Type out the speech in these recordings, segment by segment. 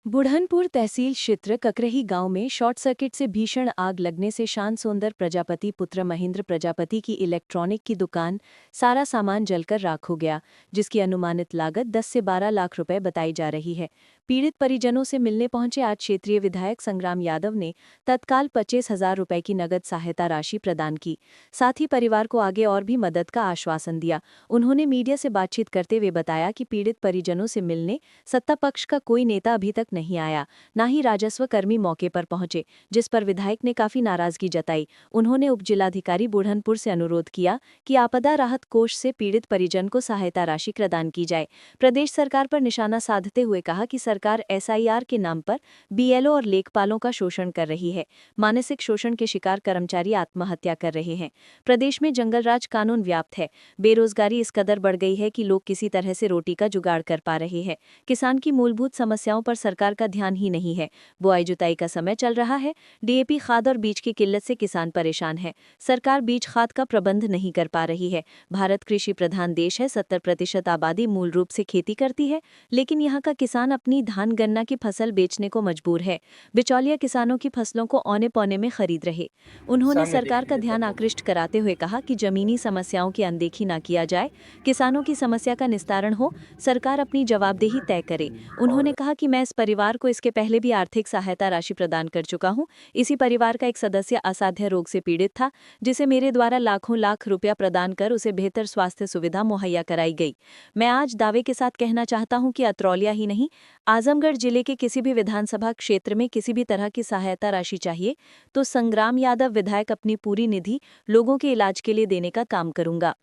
बुढ़नपुर तहसील क्षेत्र ककरही गांव में शॉर्ट सर्किट से भीषण आग लगने से शान सुंदर प्रजापति पुत्र महेंद्र प्रजापति की इलेक्ट्रॉनिक की दुकान सारा सामान जलकर राख हो गया, जिसकी अनुमानित लागत 10 से 12 लाख रुपए बताई जा रही है। पीड़ित परिजनों से मिलने पहुंचे आज क्षेत्रीय विधायक संग्राम यादव ने तत्काल 25,000 रुपए की नगद सहायता राशि प्रदान की। साथ ही परिवार को आगे और भी मदद का आश्वासन दिया। उन्होंने मीडिया से बातचीत करते हुए बताया कि पीड़ित परिजनों से मिलने सत्ता पक्ष का कोई नेता अभी तक नहीं आया, न ही राजस्व कर्मी मौके पर पहुंचे, जिस पर विधायक ने काफी नाराजगी जताई। उन्होंने उपजिलाधिकारी बुढ़नपुर से अनुरोध किया कि आपदा राहत कोष से पीड़ित परिजन को सहायता राशि प्रदान की जाए। प्रदेश सरकार पर निशाना साधते हुए कहा कि सरकार एसआईआर के नाम पर बीएलओ और लेखपालों का शोषण कर रही है। मानसिक शोषण के शिकार कर्मचारी आत्महत्या कर रहे हैं। प्रदेश में जंगलराज कानून व्याप्त है। बेरोजगारी इस कदर बढ़ गई है कि लोग किसी तरह से रोटी का जुगाड़ कर पा रहे हैं। किसान की मूलभूत समस्याओं पर सरकार का ध्यान ही नहीं है। बुआई जुताई का समय चल रहा है। डीएपी खाद और बीज की किल्लत से किसान परेशान है। सरकार बीज खाद का प्रबंध नहीं कर पा रही है। भारत कृषि प्रधान देश है। 70% आबादी मूल रूप से खेती करती है, लेकिन यहाँ का किसान अपनी धान गन्ना की फसल बेचने को मजबूर है। बिचौलिया किसानों की फसलों को औने पौने में खरीद रहे। उन्होंने सरकार का ध्यान आकृष्ट कराते हुए कहा कि जमीनी समस्याओं की अनदेखी न किया जाए, किसानों की समस्या का निस्तारण हो, सरकार अपनी जवाबदेही तय करे। उन्होंने कहा कि मैं इस परिवार को इसके पहले भी आर्थिक सहायता राशि प्रदान कर चुका हूं। इसी परिवार का एक सदस्य असाध्य रोग से पीड़ित था, जिसे मेरे द्वारा लाखों लाख रुपया प्रदान कर उसे बेहतर स्वास्थ्य सुविधा मुहैया कराई गई। मैं आज दावे के साथ कहना चाहता हूं कि अतरौलिया ही नहीं, आजमगढ़ जिले के किसी भी विधानसभा क्षेत्र में किसी भी तरह की सहायता राशि चाहिए तो संग्राम यादव विधायक अपनी पूरी निधि लोगों के इलाज के लिए देने का काम करूंगा।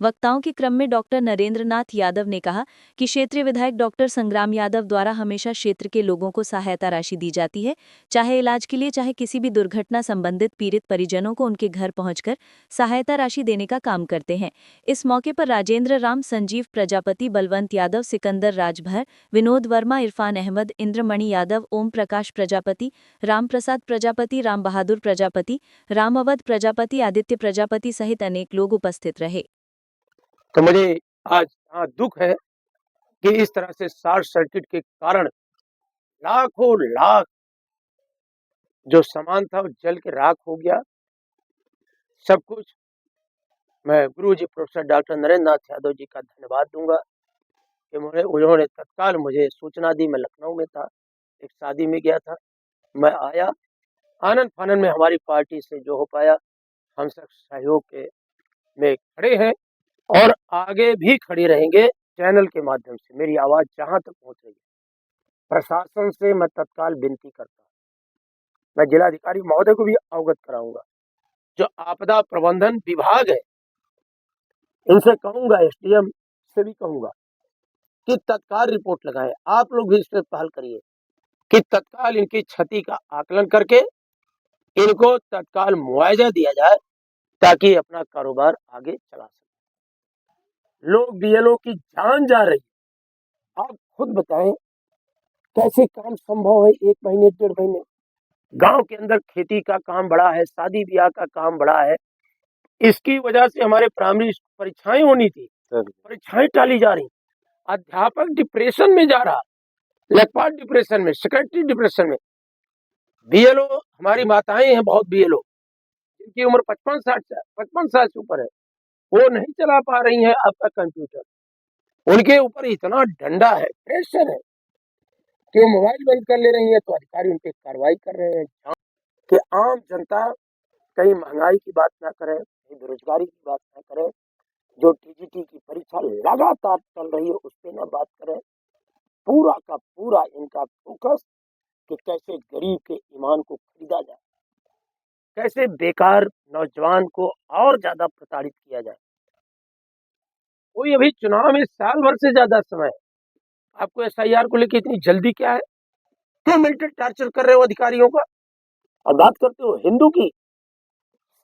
वक्ताओं के क्रम में डॉक्टर नरेंद्र नाथ यादव ने कहा कि क्षेत्रीय विधायक डॉक्टर संग्राम यादव द्वारा हमेशा क्षेत्र के लोगों को सहायता राशि दी जाती है, चाहे इलाज के लिए चाहे किसी भी दुर्घटना संबंधित पीड़ित परिजनों को उनके घर पहुंचकर सहायता राशि देने का काम करते हैं। इस मौके पर राजेंद्र राम, संजीव प्रजापति, बलवंत यादव, सिकंदर राजभर, विनोद वर्मा, इरफान अहमद, इंद्रमणि यादव, ओम प्रकाश प्रजापति, राम प्रसाद प्रजापति, राम बहादुर प्रजापति, राम अवध प्रजापति, आदित्य प्रजापति सहित अनेक लोग उपस्थित रहे। तो मुझे आज दुख है कि इस तरह से शॉर्ट सर्किट के कारण लाखों लाख जो सामान था वो जल के राख हो गया। सब कुछ मैं गुरुजी प्रोफेसर डॉक्टर नरेंद्र नाथ यादव जी का धन्यवाद दूंगा कि उन्होंने तत्काल मुझे सूचना दी। मैं लखनऊ में था, एक शादी में गया था। मैं आया, आनंद फानन में हमारी पार्टी से जो हो पाया हम सब सहयोग के में खड़े हैं और आगे भी खड़े रहेंगे। चैनल के माध्यम से मेरी आवाज जहां तक पहुंच रही है, प्रशासन से मैं तत्काल विनती करता हूं। मैं जिलाधिकारी महोदय को भी अवगत कराऊंगा। जो आपदा प्रबंधन विभाग है, इनसे कहूंगा, एसडीएम से भी कहूंगा कि तत्काल रिपोर्ट लगाएं। आप लोग भी इस पर पहल करिए कि तत्काल इनकी क्षति का आकलन करके इनको तत्काल मुआवजा दिया जाए ताकि अपना कारोबार आगे चला सके। लोग बीएलओ की जान जा रही है। आप खुद बताएं कैसे काम संभव है? 1 महीने 1.5 महीने गांव के अंदर खेती का काम बढ़ा है, शादी ब्याह का काम बढ़ा है। इसकी वजह से हमारे प्राइमरी परीक्षाएं होनी थी, परीक्षाएं टाली जा रही। अध्यापक डिप्रेशन में जा रहा, लेखपाल डिप्रेशन में, सेक्रेटरी डिप्रेशन में। बीएलओ, हमारी माताएं हैं बहुत बीएलओ जिनकी उम्र 55 साल से ऊपर है, वो नहीं चला पा रही हैं अब तक कंप्यूटर। उनके ऊपर इतना डंडा है, प्रेशर है कि वो मोबाइल बंद कर ले रही है तो अधिकारी उन पर कार्रवाई कर रहे हैं। कि आम जनता कहीं महंगाई की बात ना करें, कहीं बेरोजगारी की बात ना करें, जो टीजीटी की परीक्षा लगातार चल रही है उस पर ना बात करें। पूरा का पूरा इनका फोकस कि कैसे गरीब के ईमान को खरीदा जाए, कैसे बेकार नौजवान को और ज्यादा प्रताड़ित किया जाए। कोई अभी चुनाव में साल भर से ज्यादा समय है, आपको एसआईआर को लेकर इतनी जल्दी क्या है? क्यों मेंटल टॉर्चर कर रहे हो अधिकारियों का? और बात करते हो हिंदू की,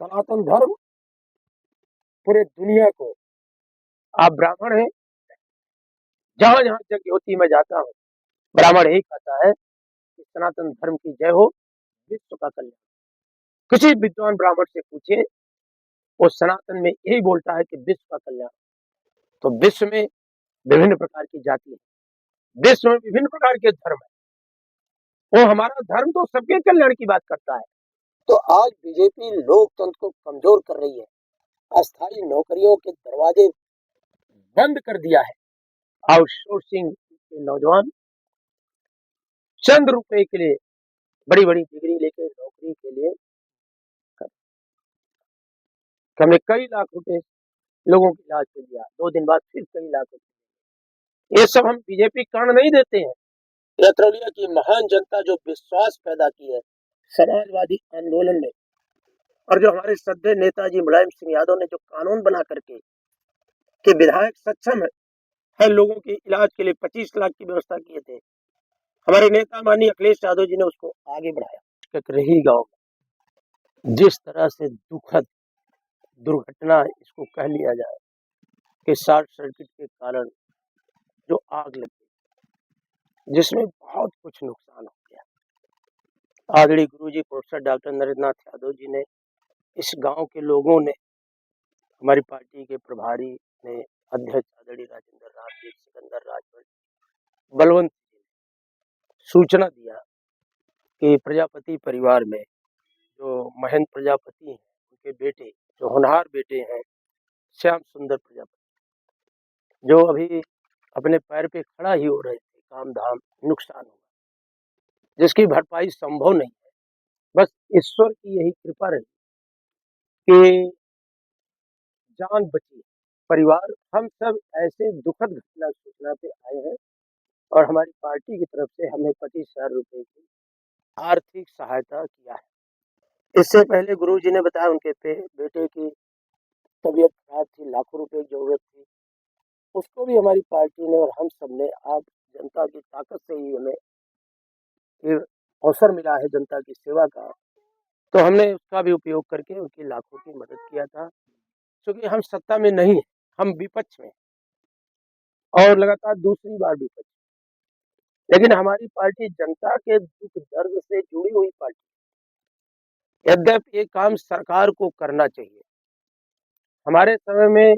सनातन धर्म पूरे दुनिया को, आप ब्राह्मण हैं, जहां जहां जगह होती मैं जाता हूँ, ब्राह्मण यही कहता है कि सनातन धर्म की जय हो, विश्व का कल्याण। किसी विद्वान ब्राह्मण से पूछिए, वो सनातन में यही बोलता है कि विश्व का कल्याण। तो विश्व में विभिन्न प्रकार की जाति है, विश्व में विभिन्न प्रकार के धर्म है, वो हमारा धर्म तो सबके कल्याण की बात करता है। तो आज बीजेपी लोकतंत्र को कमजोर कर रही है, अस्थायी नौकरियों के दरवाजे बंद कर दिया है, आउटसोर्सिंग के नौजवान चंद रुपए के लिए बड़ी बड़ी डिग्री लेके नौकरी के लिए हमने कई लाख रुपए लोगों के इलाज पे दिया, 2 दिन बाद फिर कई लाख रुपए। ये सब हम बीजेपी कारण नहीं देते हैं। रतरौलिया की महान जनता जो विश्वास पैदा की है समाजवादी आंदोलन में, और जो हमारे श्रद्धेय नेताजी मुलायम सिंह यादव ने जो कानून बना करके कि विधायक सक्षम है लोगों के इलाज के लिए 25 लाख की व्यवस्था किए थे, हमारे नेता माननीय अखिलेश यादव जी ने उसको आगे बढ़ाया। ककरही गांव में जिस तरह से दुखद दुर्घटना इसको कह लिया जाए कि शॉर्ट सर्किट के कारण जो आग लगी, जिसमें बहुत कुछ नुकसान हो गया। आदरणीय गुरुजी प्रोफेसर डॉक्टर नरेंद्रनाथ यादव जी ने, इस गांव के लोगों ने, हमारी पार्टी के प्रभारी ने, अध्यक्ष आदरणीय राजेंद्र राज जी, सिकंदर राजभर, बलवंत जी ने सूचना दिया कि प्रजापति परिवार में जो महेंद्र प्रजापति हैं, उनके बेटे जो होनहार बेटे हैं श्याम सुंदर प्रजापति, जो अभी अपने पैर पे खड़ा ही हो रहे थे, काम धाम नुकसान हुआ, जिसकी भरपाई संभव नहीं है। बस ईश्वर की यही कृपा रही कि जान बची। परिवार हम सब ऐसे दुखद घटना सूचना पे आए हैं और हमारी पार्टी की तरफ से हमने 25,000 रुपए की आर्थिक सहायता किया है। इससे पहले गुरुजी ने बताया उनके बेटे की तबीयत खराब थी, लाखों रुपए की जरूरत थी, उसको भी हमारी पार्टी ने और हम सब ने, आप जनता की ताकत से ही हमें ये अवसर मिला है जनता की सेवा का, तो हमने उसका भी उपयोग करके उनकी लाखों की मदद किया था। क्योंकि हम सत्ता में नहीं है, हम विपक्ष में और लगातार दूसरी बार विपक्ष, लेकिन हमारी पार्टी जनता के दुख दर्द से जुड़ी हुई पार्टी। यद्यपि ये काम सरकार को करना चाहिए। हमारे समय में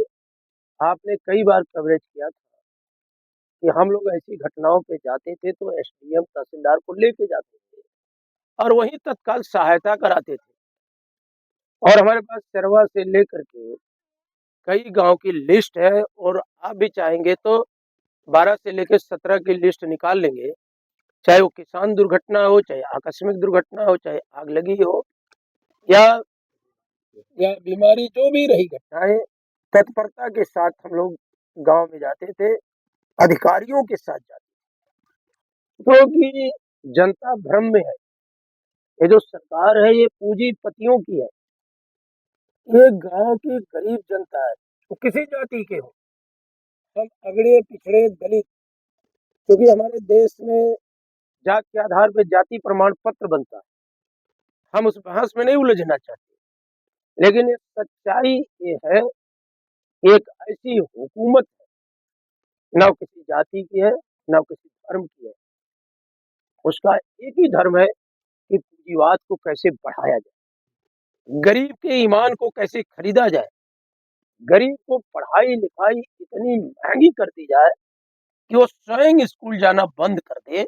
आपने कई बार कवरेज किया था कि हम लोग ऐसी घटनाओं पे जाते थे तो एसडीएम तहसीलदार को लेके जाते थे और वही तत्काल सहायता कराते थे। और हमारे पास चरवा से लेकर के कई गांव की लिस्ट है, और आप भी चाहेंगे तो 12 से लेकर 17 की लिस्ट निकाल लेंगे, चाहे वो किसान दुर्घटना हो, चाहे आकस्मिक दुर्घटना हो, चाहे आग लगी हो या बीमारी, जो भी रही घटनाएं, तत्परता के साथ हम लोग गांव में जाते थे, अधिकारियों के साथ जाते थे, क्योंकि जनता भ्रम में है। ये जो सरकार है ये पूंजीपतियों की है, ये गांव की गरीब जनता है, वो किसी जाति के हो, हम अगड़े पिछड़े दलित, क्योंकि हमारे देश में जात के आधार पर जाति प्रमाण पत्र बनता है, हम उस बहस में नहीं उलझना चाहते, लेकिन ये सच्चाई ये है, एक ऐसी हुकूमत है, ना किसी जाति की है, ना किसी धर्म की है, उसका एक ही धर्म है कि पूंजीवाद को कैसे बढ़ाया जाए, गरीब के ईमान को कैसे खरीदा जाए, गरीब को पढ़ाई लिखाई इतनी महंगी कर दी जाए कि वो स्वयं स्कूल जाना बंद कर दे,